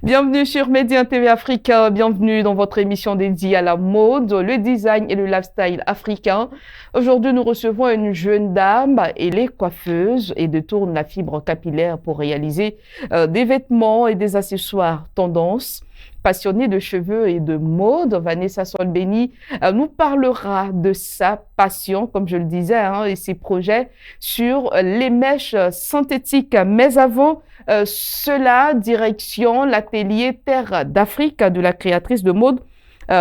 Bienvenue sur Média TV Africa, bienvenue dans votre émission dédiée à la mode, le design et le lifestyle africain. Aujourd'hui, nous recevons une jeune dame, elle est coiffeuse et détourne la fibre capillaire pour réaliser des vêtements et des accessoires tendance. Passionnée de cheveux et de mode, Vanessa Solbeni nous parlera de sa passion, comme je le disais, et ses projets sur les mèches synthétiques. Mais avant cela, direction l'atelier Terre d'Afrique de la créatrice de mode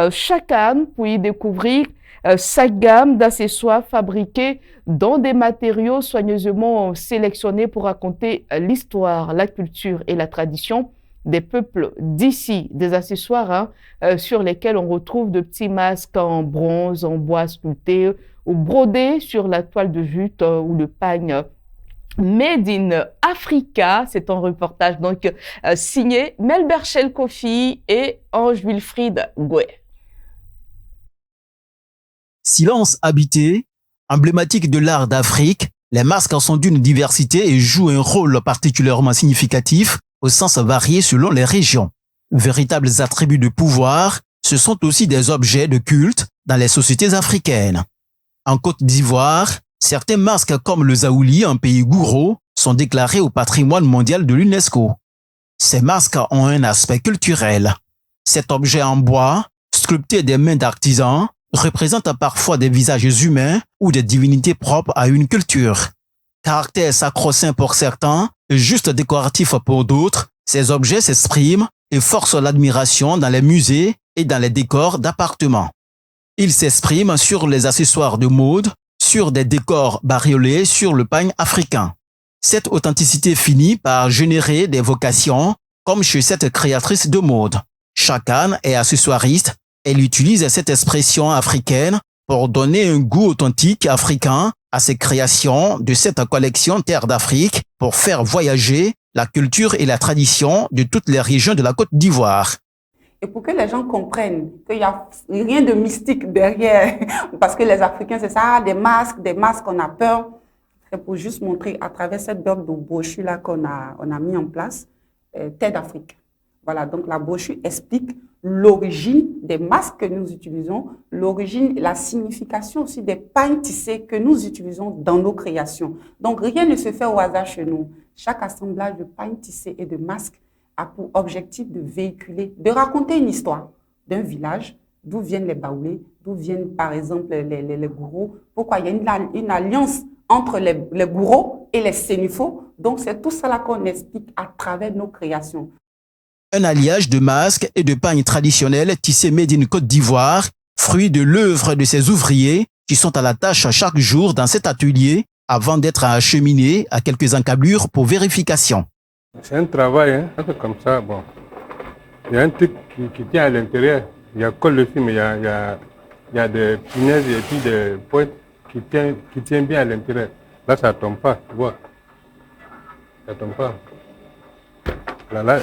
Chakane pour y découvrir sa gamme d'accessoires fabriqués dans des matériaux soigneusement sélectionnés pour raconter l'histoire, la culture et la tradition des peuples d'ici, des accessoires sur lesquels on retrouve de petits masques en bronze, en bois sculpté ou brodés sur la toile de jute ou le pagne Made in Africa. C'est un reportage donc signé Melber Kofi et Ange Wilfried Gouet. Silence habité, emblématique de l'art d'Afrique, les masques sont d'une diversité et jouent un rôle particulièrement significatif au sens varié selon les régions. Véritables attributs de pouvoir, ce sont aussi des objets de culte dans les sociétés africaines. En Côte d'Ivoire, certains masques comme le Zaouli en pays gouro sont déclarés au patrimoine mondial de l'UNESCO. Ces masques ont un aspect culturel. Cet objet en bois, sculpté des mains d'artisans, représente parfois des visages humains ou des divinités propres à une culture. Caractère sacro-saint pour certains, juste décoratif pour d'autres, ces objets s'expriment et forcent l'admiration dans les musées et dans les décors d'appartements. Ils s'expriment sur les accessoires de mode, sur des décors bariolés sur le pagne africain. Cette authenticité finit par générer des vocations, comme chez cette créatrice de mode. Chakane est accessoiriste, elle utilise cette expression africaine pour donner un goût authentique africain à ses créations de cette collection Terre d'Afrique pour faire voyager la culture et la tradition de toutes les régions de la Côte d'Ivoire. Et pour que les gens comprennent qu'il n'y a rien de mystique derrière, parce que les Africains, c'est ça, des masques, on a peur. C'est pour juste montrer à travers cette sorte de brochure-là qu'on a mis en place, Terre d'Afrique. Voilà, donc la brochure explique l'origine des masques que nous utilisons, l'origine, la signification aussi des pagnes tissées que nous utilisons dans nos créations. Donc rien ne se fait au hasard chez nous. Chaque assemblage de pagnes tissées et de masques a pour objectif de véhiculer, de raconter une histoire d'un village, d'où viennent les Baoulés, d'où viennent par exemple les gourous, pourquoi il y a une alliance entre les gourous et les sénifaux. Donc c'est tout cela qu'on explique à travers nos créations. Un alliage de masques et de pagnes traditionnels tissés made in Côte d'Ivoire, fruit de l'œuvre de ces ouvriers qui sont à la tâche chaque jour dans cet atelier avant d'être acheminés à quelques encablures pour vérification. C'est un travail, comme ça, bon. Il y a un truc qui tient à l'intérieur. Il y a colle dessus, mais il y a des punaises et puis des pointes qui tiennent bien à l'intérieur. Là, ça ne tombe pas, tu vois. Ça ne tombe pas. Là,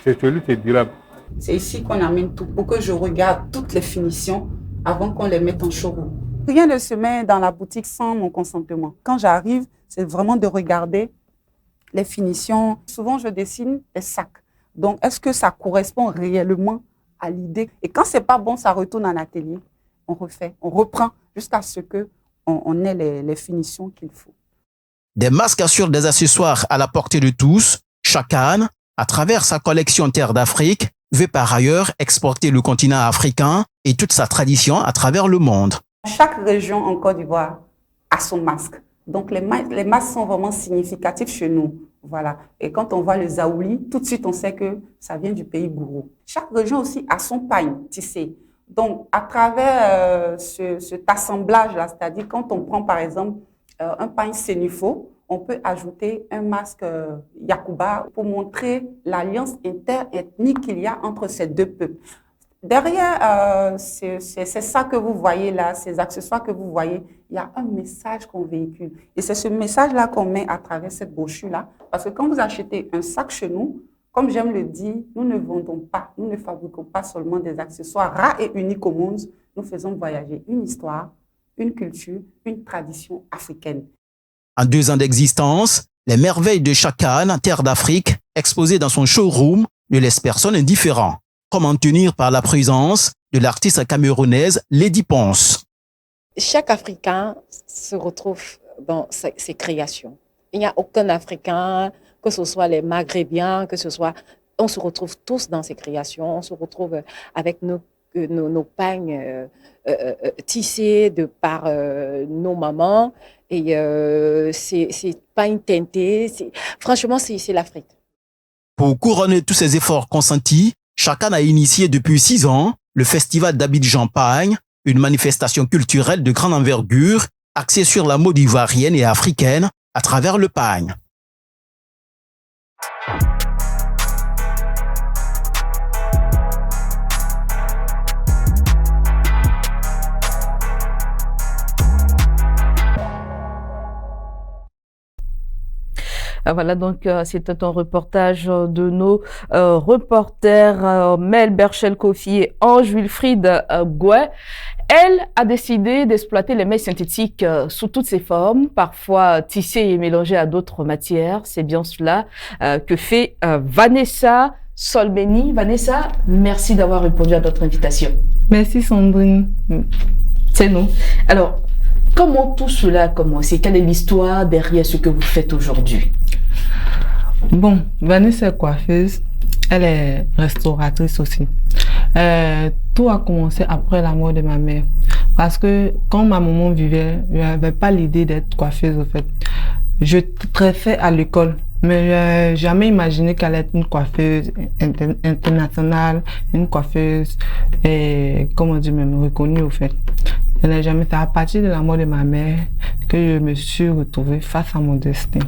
c'est celui qui est durable. C'est ici qu'on amène tout pour que je regarde toutes les finitions avant qu'on les mette en showroom. Rien ne se met dans la boutique sans mon consentement. Quand j'arrive, c'est vraiment de regarder les finitions. Souvent, je dessine des sacs. Donc, est-ce que ça correspond réellement à l'idée? Et quand c'est pas bon, ça retourne en atelier. On refait, on reprend jusqu'à ce qu'on ait les finitions qu'il faut. Des masques assurent des accessoires à la portée de tous. Chakane, à travers sa collection Terre d'Afrique, veut par ailleurs exporter le continent africain et toute sa tradition à travers le monde. Chaque région en Côte d'Ivoire a son masque. Donc, les masques sont vraiment significatifs chez nous. Voilà. Et quand on voit le Zaouli, tout de suite, on sait que ça vient du pays gourou. Chaque région aussi a son pagne tissé. Donc, à travers cet assemblage-là, c'est-à-dire quand on prend, par exemple, un pagne sénifo, on peut ajouter un masque Yakuba pour montrer l'alliance interethnique qu'il y a entre ces deux peuples. Derrière, c'est ça que vous voyez là, ces accessoires que vous voyez, il y a un message qu'on véhicule. Et c'est ce message-là qu'on met à travers cette brochure-là. Parce que quand vous achetez un sac chez nous, comme j'aime le dire, nous ne vendons pas, nous ne fabriquons pas seulement des accessoires rares et uniques au monde. Nous faisons voyager une histoire, une culture, une tradition africaine. En 2 ans d'existence, Les merveilles de Chakane, terre d'Afrique, exposées dans son showroom, ne laissent personne indifférent. Comment en tenir par la présence de l'artiste camerounaise Lady Ponce. Chaque Africain se retrouve dans ses créations. Il n'y a aucun Africain, que ce soit les Maghrébiens, on se retrouve tous dans ces créations, on se retrouve avec nos pagnes tissées de par nos mamans, et c'est pagnes teintées. Franchement, c'est l'Afrique. Pour couronner tous ces efforts consentis, Chakane a initié depuis 6 ans le Festival d'Abidjan-Pagne, une manifestation culturelle de grande envergure axée sur la mode ivoirienne et africaine à travers le pagne. Voilà, donc c'était un reportage de nos reporters Mel Berchel-Kofi et Ange Wilfried Gouet. Elle a décidé d'exploiter les mets synthétiques sous toutes ses formes, parfois tissées et mélangées à d'autres matières. C'est bien cela que fait Vanessa Solmeni. Vanessa, merci d'avoir répondu à notre invitation. Merci Sandrine. C'est nous. Alors, comment tout cela a commencé? Quelle est l'histoire derrière ce que vous faites aujourd'hui? Bon, Vanessa est coiffeuse, elle est restauratrice aussi. Tout a commencé après la mort de ma mère. Parce que quand ma maman vivait, je n'avais pas l'idée d'être coiffeuse au fait. Je tressais à l'école, mais je n'ai jamais imaginé qu'elle allait être une coiffeuse internationale, une coiffeuse, comment dire, même reconnue au fait. Je n'ai jamais fait. À partir de la mort de ma mère que je me suis retrouvée face à mon destin.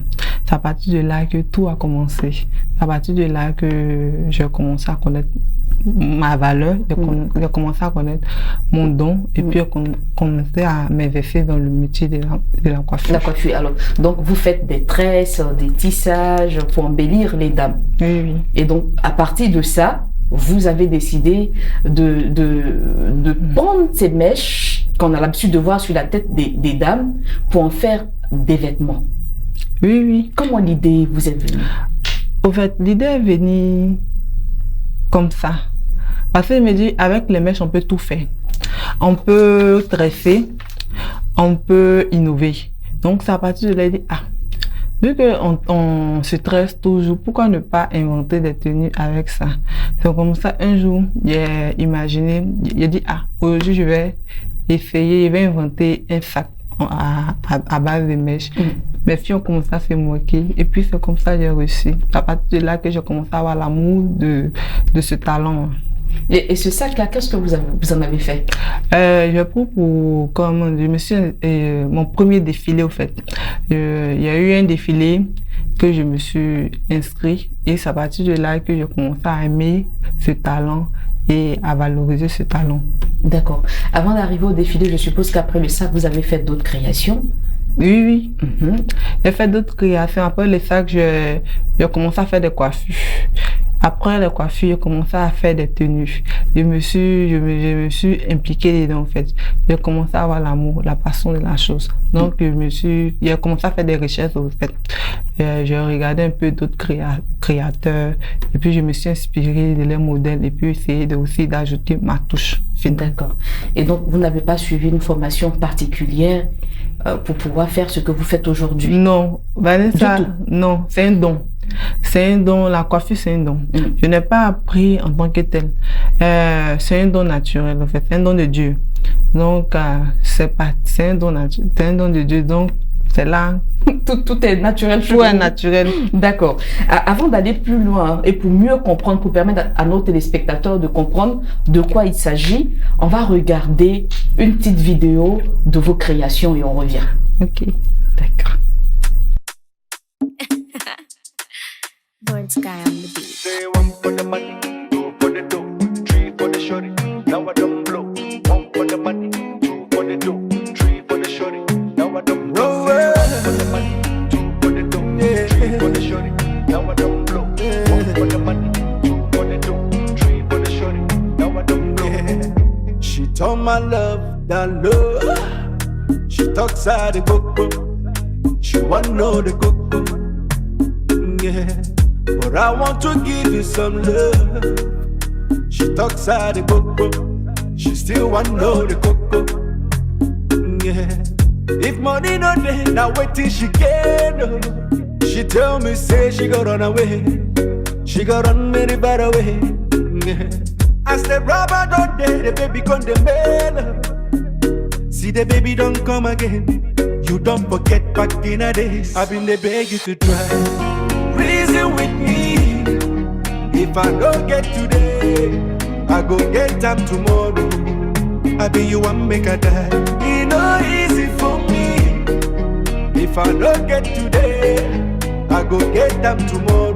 C'est à partir de là que tout a commencé. C'est à partir de là que j'ai commencé à connaître ma valeur, j'ai commencé à connaître mon don et puis j'ai commencé à m'investir dans le métier de la coiffure. La coiffure, alors, donc vous faites des tresses, des tissages pour embellir les dames. Oui, oui. Et donc, à partir de ça, vous avez décidé de prendre ces mèches qu'on a l'habitude de voir sur la tête des dames pour en faire des vêtements. Oui, oui. Comment l'idée vous est venue? Au fait, l'idée est venue comme ça. Parce que je me dis, avec les mèches, on peut tout faire. On peut tresser, on peut innover. Donc, c'est à partir de là, je dis, vu qu'on se tresse toujours, pourquoi ne pas inventer des tenues avec ça? C'est comme ça, un jour, j'ai imaginé, j'ai dit, aujourd'hui, je vais essayer, je vais inventer un sac à base de mèches. Mes filles ont commencé à se moquer et puis c'est comme ça que j'ai réussi. C'est à partir de là que j'ai commencé à avoir l'amour de ce talent. Et ce sac-là, qu'est-ce que vous en avez fait? Je prends pour, comment dire, mon premier défilé au fait. Il y a eu un défilé que je me suis inscrit et c'est à partir de là que j'ai commencé à aimer ce talent et à valoriser ce talent. D'accord. Avant d'arriver au défilé, je suppose qu'après le sac, vous avez fait d'autres créations? Oui, oui. J'ai fait d'autres créations. Après le sac, j'ai commencé à faire des coiffures. Après les coiffures, j'ai commencé à faire des tenues. Je me suis impliquée dedans en fait. J'ai commencé à avoir l'amour, la passion de la chose. Donc j'ai commencé à faire des recherches en fait. J'ai regardé un peu d'autres créateurs et puis je me suis inspirée de leurs modèles et puis essayé aussi d'ajouter ma touche. D'accord. Et donc vous n'avez pas suivi une formation particulière pour pouvoir faire ce que vous faites aujourd'hui? Non, Vanessa, non, c'est un don. C'est un don, la coiffure c'est un don. Je n'ai pas appris en tant que tel. C'est un don naturel en fait, c'est un don de Dieu. Donc c'est un don naturel, c'est un don de Dieu. Donc c'est là. Tout est naturel. Tout est naturel. D'accord. Avant d'aller plus loin et pour mieux comprendre, pour permettre à nos téléspectateurs de comprendre de quoi il s'agit, on va regarder une petite vidéo de vos créations et on revient. Ok. D'accord. Born Sky on the beat. Say one for the money, two for the dough, three for the shorty. Now I don't blow. One for the money, two for the dough, three for the shorty. Now I don't blow. Say one for the money, two for the dough, three for the shorty. Now I don't blow. One for the money, two for the dough, three for the shorty. Now I don't blow. She told my love that love. She talks out the coco. She want know the coco. Yeah, but I want to give you some love. She talks out the coco, she still want know the coco. Yeah, if money no day, now wait till she get. She tell me say she got run away, she got run many bad away. Yeah. As the rubber don't day, the baby gone the mail. See the baby don't come again. You don't forget back in the days. I've been the beg you to try. Reason with me. If I don't get today, I go get them tomorrow. I be you one make a die. It no easy for me. If I don't get today, I go get them tomorrow.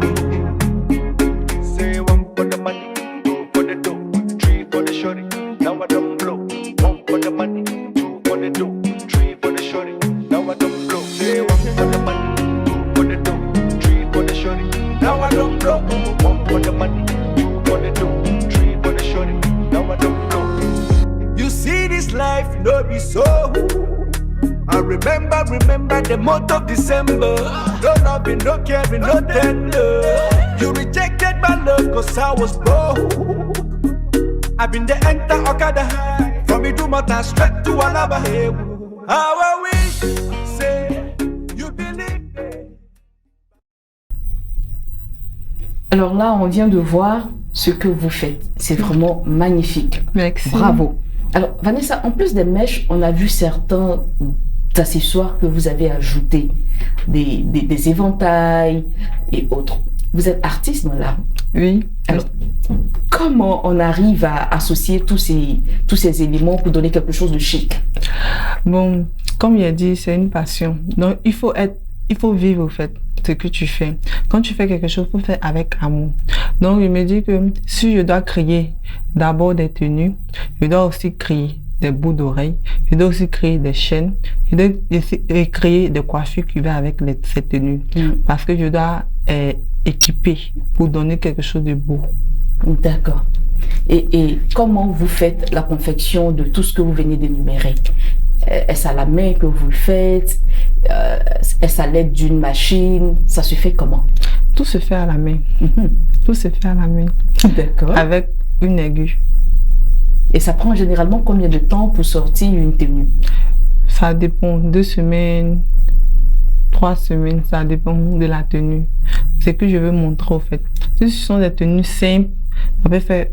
Say one for the money, two for the dough, three for the shorty. Now I don't blow. One for the money, two for the dough, three for the shorty. Now I don't blow. Say one for the money, two for the dough, three for the shorty. Now I don't blow. One for the money, two for the dough, three for the shorty. Now I don't blow. You see this life no be so. I remember the month of December. No loving, no caring, no tender. You rejected my love cause I was broke. I've been the enter Okada high. From Idumota straight to Alaba. How I wish, say, you believe me. Alors là, on vient de voir ce que vous faites. C'est vraiment magnifique. Merci. Bravo. Alors, Vanessa, en plus des mèches, on a vu certains accessoires que vous avez ajoutés, des éventails et autres. Vous êtes artiste dans l'art. Oui. Alors, comment on arrive à associer tous ces éléments pour donner quelque chose de chic? Bon, comme il a dit, c'est une passion. Donc, il faut vivre, au fait, ce que tu fais. Quand tu fais quelque chose, il faut faire avec amour. Donc, je me dis que si je dois créer d'abord des tenues, je dois aussi créer des bouts d'oreilles, je dois aussi créer des chaînes, je dois aussi créer des coiffures qui vont avec ces tenues. Parce que je dois équiper pour donner quelque chose de beau. D'accord. Et comment vous faites la confection de tout ce que vous venez d'énumérer? Est-ce à la main que vous le faites? Est-ce à l'aide d'une machine? Ça se fait comment? Tout se fait à la main. Tout se fait à la main. D'accord. Avec une aiguille. Et ça prend généralement combien de temps pour sortir une tenue? Ça dépend, 2 semaines, 3 semaines, ça dépend de la tenue. C'est ce que je veux montrer au fait. Si ce sont des tenues simples, ça peut faire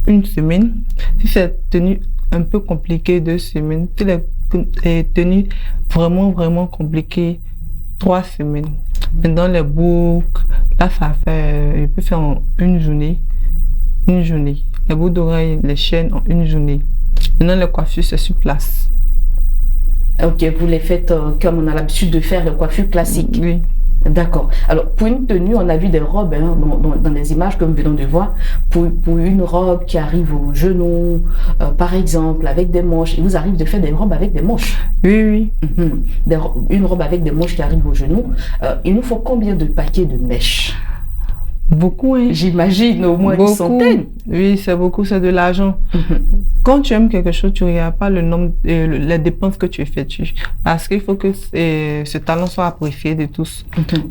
1 semaine. Si c'est des tenues un peu compliquées, 2 semaines. Si les tenues vraiment compliquées, 3 semaines. Mais dans les boucles, là ça fait, je peux faire en 1 journée. 1 journée. Les bouts d'oreilles, les chaînes en 1 journée. Maintenant, les coiffures, c'est sur place. Ok, vous les faites comme on a l'habitude de faire les coiffures classiques. Oui. D'accord. Alors, pour une tenue, on a vu des robes hein, dans les images que nous venons de voir. Pour une robe qui arrive au genou, par exemple, avec des manches, il vous arrive de faire des robes avec des manches? Oui. Une robe avec des manches qui arrive au genou. Il nous faut combien de paquets de mèches? Beaucoup, hein. J'imagine au moins une centaine. Oui, c'est beaucoup, c'est de l'argent. Quand tu aimes quelque chose, tu ne regardes pas le nombre, les dépenses que tu effectues. Parce qu'il faut que ce talent soit apprécié de tous.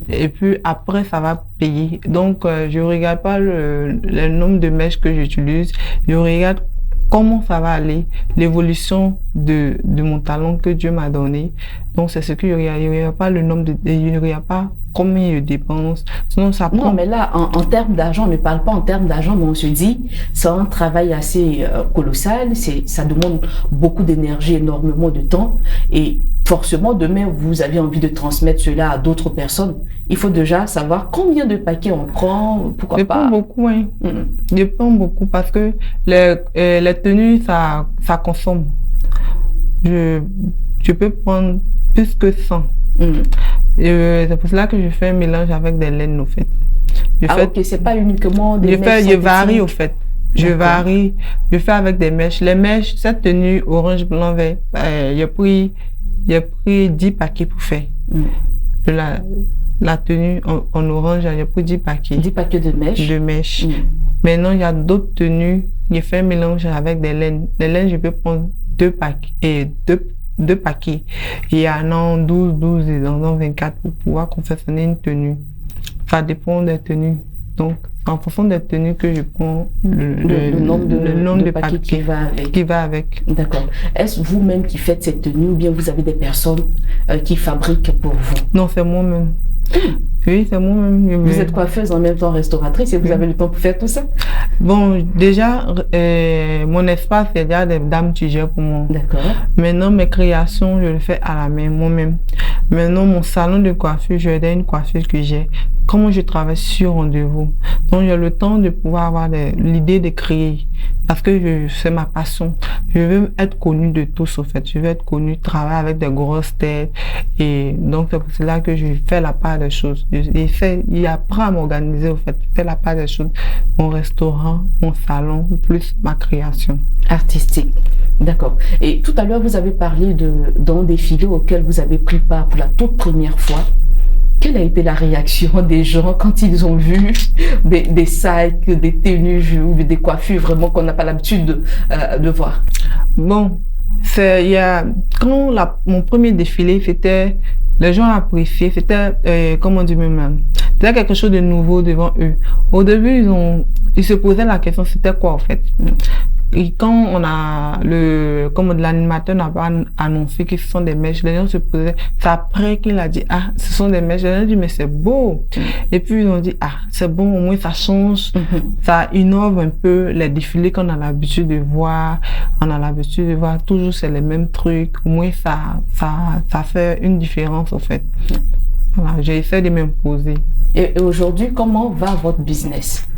Et puis après, ça va payer. Donc, je ne regarde pas le nombre de mèches que j'utilise. Je regarde comment ça va aller, l'évolution de mon talent que Dieu m'a donné. Donc, c'est ce que je regarde. Je ne regarde pas le nombre je ne regarde pas combien je dépense. Sinon, ça prend... Non, mais là, en termes d'argent, on ne parle pas en termes d'argent, mais on se dit, c'est un travail assez colossal, ça demande beaucoup d'énergie, énormément de temps, et forcément, demain, vous avez envie de transmettre cela à d'autres personnes. Il faut déjà savoir combien de paquets on prend, pourquoi pas. Dépend beaucoup, hein. Dépend beaucoup, parce que les tenues, ça consomme. Je peux prendre plus que 100. C'est pour cela que je fais un mélange avec des laines, au fait. Ok, c'est pas uniquement des mèches. Je varie, au fait. Je varie. Je fais avec des mèches. Les mèches, cette tenue orange, blanc, vert, j'ai pris 10 paquets pour faire. La tenue en orange, j'ai pris 10 paquets. 10 paquets de mèches. Maintenant, il y a d'autres tenues. J'ai fait un mélange avec des laines. Les laines, je peux prendre 2 paquets. Et 2 paquets. Il y en a 12 et dans 24 pour pouvoir confectionner une tenue. ça dépend des tenues. Donc, en fonction des tenues que je prends Le nombre de paquets qui va avec. D'accord. Est-ce vous-même qui faites cette tenue ou bien vous avez des personnes qui fabriquent pour vous? Non, c'est moi-même. Oui, c'est moi-même. Vous êtes coiffeuse en même temps restauratrice et vous avez le temps pour faire tout ça? Bon, déjà, mon espace, c'est déjà des dames qui gèrent pour moi. D'accord. Maintenant, mes créations, je le fais à la main, moi-même. Maintenant, mon salon de coiffure, je vais une coiffeuse que j'ai. Comment je travaille sur rendez-vous. Donc, j'ai le temps de pouvoir avoir l'idée de créer. Parce que c'est ma passion. Je veux être connue de tous, au fait. Je veux être connue, travailler avec des grosses têtes. Et donc, c'est pour cela que je fais la part des choses. Il apprend à m'organiser, au fait. Je fais la part des choses. Mon restaurant, mon salon, plus ma création. Artistique. D'accord. Et tout à l'heure, vous avez parlé d'un défilé auquel vous avez pris part pour la toute première fois. Quelle a été la réaction des gens quand ils ont vu des sacs, des tenues ou des coiffures vraiment qu'on n'a pas l'habitude de voir? Bon, quand mon premier défilé, c'était, les gens appréciaient, c'était, comment dire même, c'était quelque chose de nouveau devant eux. Au début, ils se posaient la question, c'était quoi en fait? Et quand on a l'animateur n'a pas annoncé que ce sont des mèches, les gens se posaient, c'est après qu'il a dit, ah, ce sont des mèches, les gens ont dit, mais c'est beau. Et puis ils ont dit, ah, c'est bon, au moins ça change, ça innove un peu les défilés qu'on a l'habitude de voir, toujours c'est les mêmes trucs, au moins ça fait une différence en fait. Voilà, j'ai essayé de m'imposer. Et aujourd'hui, comment va votre business?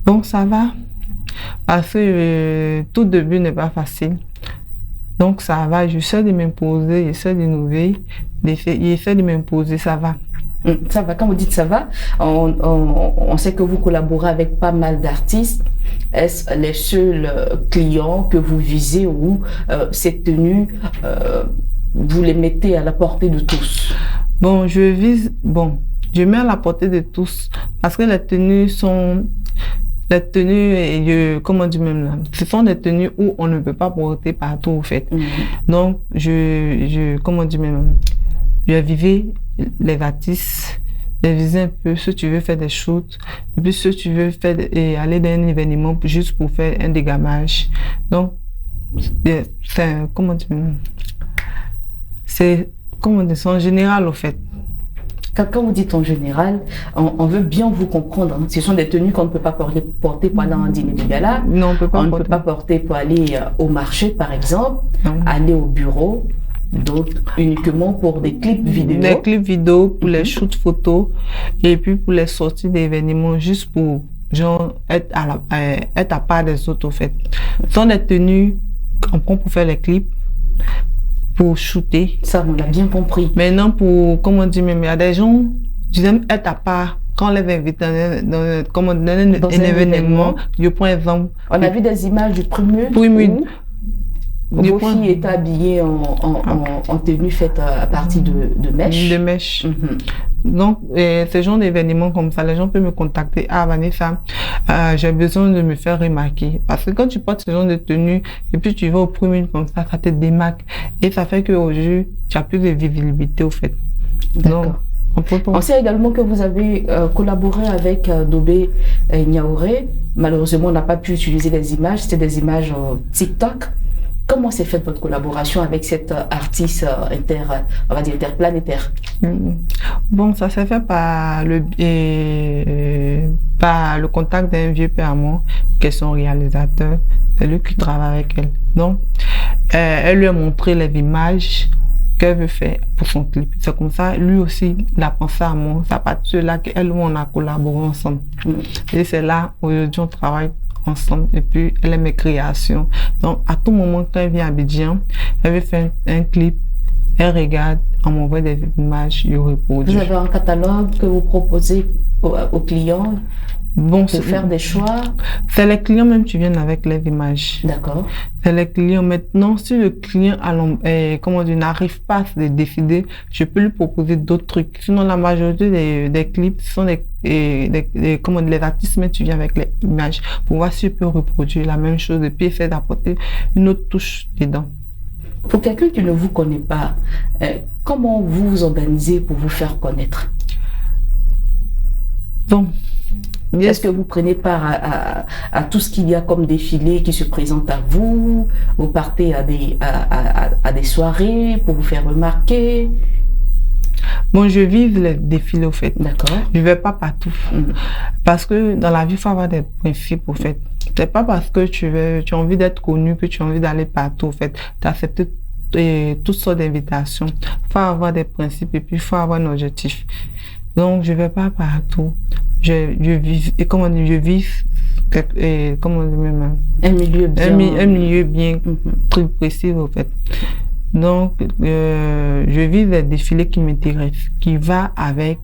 Bon, ça va. Parce que tout début n'est pas facile. Donc ça va, j'essaie de m'imposer, j'essaie d'innover, j'essaie de m'imposer, ça va. Ça va, quand vous dites ça va, on sait que vous collaborez avec pas mal d'artistes. Est-ce les seuls clients que vous visez ou ces tenues, vous les mettez à la portée de tous? Bon, je mets à la portée de tous parce que les tenues, comment dire même là, ce sont des tenues où on ne peut pas porter partout en fait. Donc, comment dire même, je vais viser les artistes, je viser un peu ceux tu veux faire des shoots, et puis ceux tu veux faire aller dans un événement juste pour faire un dégamage. Donc, c'est comment dire même, c'est en général au fait. Quand vous dites en général, on veut bien vous comprendre. Ce sont des tenues qu'on ne peut pas porter pendant un dîner de gala. Non, on ne peut pas porter pour aller au marché, par exemple, aller au bureau. Donc, uniquement pour des clips vidéo. Des clips vidéo, pour les shoots photos, et puis pour les sorties d'événements, juste pour genre être à part des autres, au fait. Ce sont des tenues qu'on prend pour faire les clips, pour shooter. Ça, on l'a bien compris. Maintenant, comment dire, même, il y a des gens qui aiment être à part. Quand on les invite dans un événement, je prends exemple. On a vu des images du premier. Vos filles étaient habillées en tenue faite à partir de mèches. De mèches. Donc, ce genre d'événements comme ça, les gens peuvent me contacter. Ah, Vanessa, j'ai besoin de me faire remarquer. Parce que quand tu portes ce genre de tenue, et puis tu vas au premier comme ça te démarque. Et ça fait qu'aujourd'hui, tu as plus de visibilité, au fait. D'accord. On sait également que vous avez collaboré avec Dobé Niaouré. Malheureusement, on n'a pas pu utiliser les images. C'était des images TikTok. Comment s'est faite votre collaboration avec cette artiste interplanétaire? Bon, ça s'est fait par le contact d'un vieux père à moi, qui est son réalisateur. C'est lui qui travaille avec elle. Donc, elle lui a montré les images qu'elle veut faire pour son clip. C'est comme ça, lui aussi, il a pensé à moi. C'est à partir de là qu'elle, on a collaboré ensemble. Et c'est là, aujourd'hui, on travaille ensemble et puis elle aime mes créations. Donc à tout moment quand elle vient à Abidjan, elle veut faire un clip, elle regarde, on m'envoie des images, je reproduis. Vous avez un catalogue que vous proposez aux clients pour faire des choix? C'est les clients même qui viennent avec les images. D'accord. C'est les clients. Maintenant, si le client n'arrive pas à se décider, je peux lui proposer d'autres trucs. Sinon, la majorité des clips sont les artistes, mais tu viens avec les images pour voir si je peux reproduire la même chose et puis essayer d'apporter une autre touche dedans. Pour quelqu'un qui ne vous connaît pas, comment vous vous organisez pour vous faire connaître? Donc, Est-ce que vous prenez part à tout ce qu'il y a comme défilé qui se présente à vous? Vous partez à des soirées pour vous faire remarquer? bon, je vise les défilés au fait. D'accord. Je vais pas partout. Parce que dans la vie, il faut avoir des principes au fait. C'est pas parce que tu as envie d'être connu que tu as envie d'aller partout au fait. Tu acceptes toutes sortes d'invitations. Il faut avoir des principes et puis il faut avoir un objectif. Donc, je vais pas partout. Je vise, et comment on dit, je vise, comment on dit même, Un milieu bien. un milieu bien, très précis au fait. Donc, je vise des défilés qui m'intéressent, qui va avec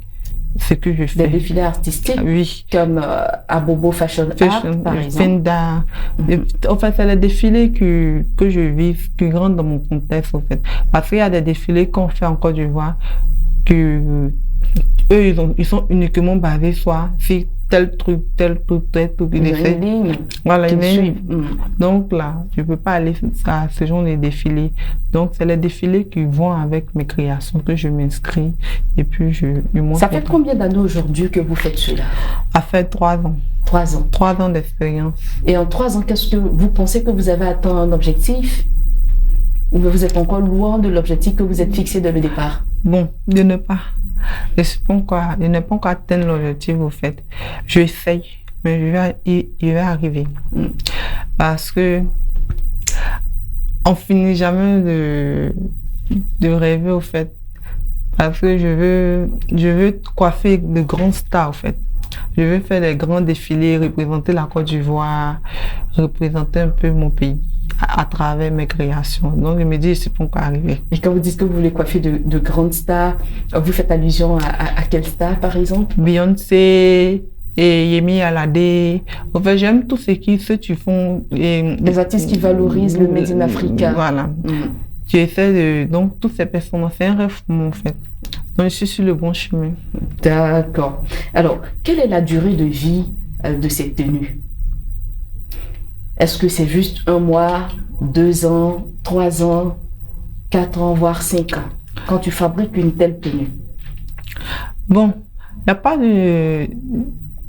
ce que je fais. Des défilés artistiques? Oui. Comme Abobo Fashion Art, par exemple? Fenda. En fait, c'est les défilés que je vise, qui rentrent dans mon contexte, en fait. Parce qu'il y a des défilés qu'on fait en Côte d'Ivoire, que eux, ils sont uniquement basés soit sur tel truc. Ils ont une ligne. Voilà, qu'ils une ligne. suivent. Donc là, je ne peux pas aller à ce genre de défilés. Donc, c'est les défilés qui vont avec mes créations que je m'inscris et puis je montre. Ça fait combien d'années aujourd'hui que vous faites cela? Ça fait 3 ans. 3 ans. 3 ans d'expérience. Et en 3 ans, qu'est-ce que vous pensez que vous avez atteint un objectif? Ou vous êtes encore loin de l'objectif que vous êtes fixé dès le départ? Bon, je n'ai pas encore atteint l'objectif au fait. J'essaye, mais il va arriver. Parce que on finit jamais de rêver au fait. Parce que je veux coiffer de grands stars au fait. Je veux faire des grands défilés, représenter la Côte d'Ivoire, représenter un peu mon pays à travers mes créations. Donc, je me dis, c'est pas encore arrivé. Et quand vous dites que vous voulez coiffer de grandes stars, vous faites allusion à quelle star, par exemple? Beyoncé et Yemi Alade. En fait, j'aime tout ce qui font. Des artistes qui valorisent le Made in Africa. Voilà. J'essaie de... Donc, toutes ces personnes, c'est un rêve pour moi, en fait. Donc, je suis sur le bon chemin. D'accord. Alors, quelle est la durée de vie de cette tenue? Est-ce que c'est juste 1 mois, 2 ans, 3 ans, 4 ans, voire 5 ans, quand tu fabriques une telle tenue? Bon, il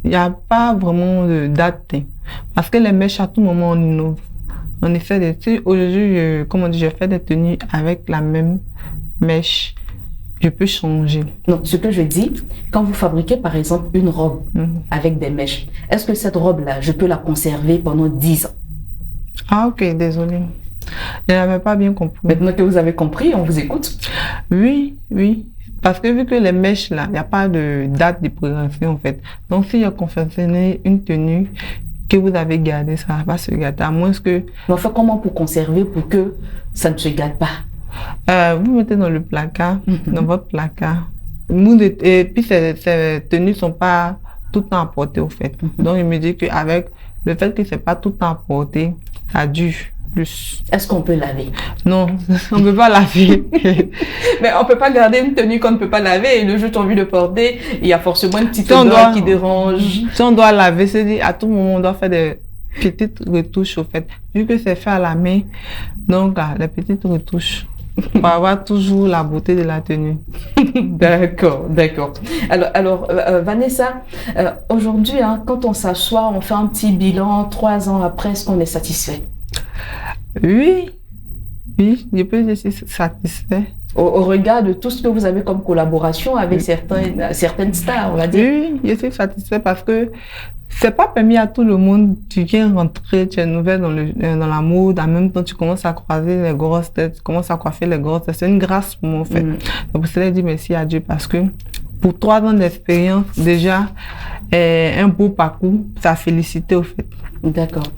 n'y a pas vraiment de date. Parce que les mèches, à tout moment, on innove. On essaie de... Aujourd'hui, je fais des tenues avec la même mèche. Je peux changer. Non, ce que je dis, quand vous fabriquez par exemple une robe avec des mèches, est-ce que cette robe-là, je peux la conserver pendant 10 ans? Ah ok, désolé. Je n'avais pas bien compris. Maintenant que vous avez compris, on vous écoute. Oui. Parce que vu que les mèches là, il n'y a pas de date de préparation en fait. Donc si vous confectionnez une tenue que vous avez gardée, ça ne va pas se gâter. À moins que... Mais enfin, comment pour conserver pour que ça ne se gâte pas? Vous mettez dans le placard, dans votre placard. Et puis ces tenues ne sont pas tout le temps à porter au fait. Donc il me dit qu'avec le fait que ce n'est pas tout le temps à porter, ça dure plus. Est-ce qu'on peut laver? Non, on ne peut pas laver. Mais on ne peut pas garder une tenue qu'on ne peut pas laver et le jour où tu as envie de porter, il y a forcément une petite odeur qui dérange. Si on doit laver, c'est dit à tout moment on doit faire des petites retouches au fait. Vu que c'est fait à la main, donc les petites retouches. Pour avoir toujours la beauté de la tenue. D'accord. Alors Vanessa, aujourd'hui, quand on s'assoit, on fait un petit bilan, 3 ans après, est-ce qu'on est satisfait? Oui, je peux dire satisfait. Au regard de tout ce que vous avez comme collaboration avec certaines stars, on va dire. Oui, je suis satisfait parce que c'est pas permis à tout le monde. Tu viens rentrer, tu es nouvelle dans la mode, en même temps tu commences à croiser les grosses têtes, tu commences à coiffer les grosses têtes. C'est une grâce pour moi en fait. C'est pour cela que je dis merci à Dieu parce que pour 3 ans d'expérience, déjà, un beau parcours, ça a félicité au fait. D'accord.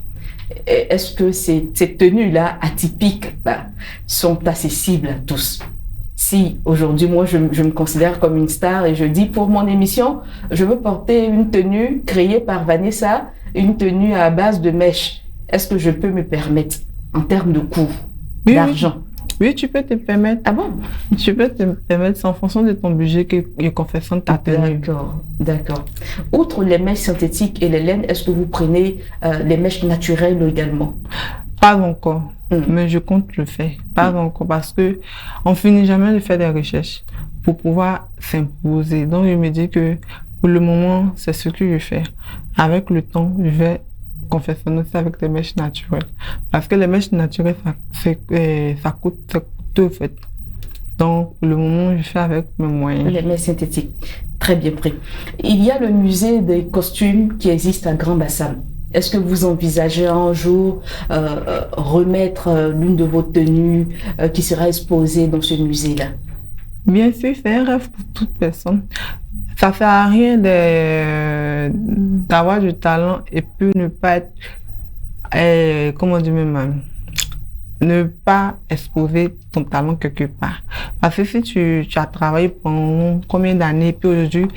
Est-ce que ces tenues-là atypiques sont accessibles à tous? Si aujourd'hui, moi, je me considère comme une star et je dis pour mon émission, je veux porter une tenue créée par Vanessa, une tenue à base de mèches. Est-ce que je peux me permettre en termes de coût, d'argent? Oui, tu peux te permettre. Ah bon? Tu peux te permettre, c'est en fonction de ton budget que confectionne ta tenue. D'accord. Outre les mèches synthétiques et les laines, est-ce que vous prenez les mèches naturelles également? Pas encore, mais je compte le faire. Pas encore, parce que on finit jamais de faire des recherches pour pouvoir s'imposer. Donc, je me dis que Pour le moment, c'est ce que je fais. Avec le temps, je vais confectionner ça avec des mèches naturelles. Parce que les mèches naturelles, ça coûte coûteux, en fait. Donc, pour le moment, je fais avec mes moyens. Les mèches synthétiques, très bien pris. Il y a le musée des costumes qui existe à Grand-Bassam. Est-ce que vous envisagez un jour remettre l'une de vos tenues qui sera exposée dans ce musée-là? Bien sûr, c'est un rêve pour toute personne. Ça ne sert à rien d'avoir du talent et puis ne pas être, comment dire même, ne pas exposer ton talent quelque part. Parce que si tu as travaillé pendant combien d'années, puis aujourd'hui,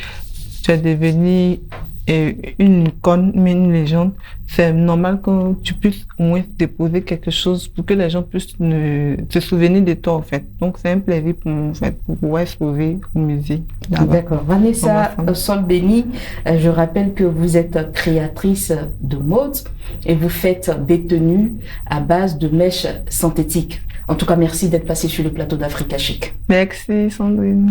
tu es devenu une icône, une légende, c'est normal que tu puisses au moins déposer quelque chose pour que les gens puissent se souvenir de toi, en fait. Donc, c'est un plaisir pour moi, en fait, pour pouvoir exposer au musée. D'accord. Vanessa Solbeni, je rappelle que vous êtes créatrice de mode et vous faites des tenues à base de mèches synthétiques. En tout cas, merci d'être passé sur le plateau d'Africa Chic. Merci, Sandrine.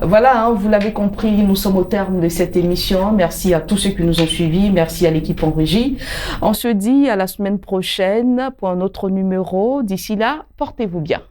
Voilà, vous l'avez compris, nous sommes au terme de cette émission. Merci à tous ceux qui nous ont suivis. Merci à l'équipe en régie. On se dit à la semaine prochaine pour un autre numéro. D'ici là, portez-vous bien.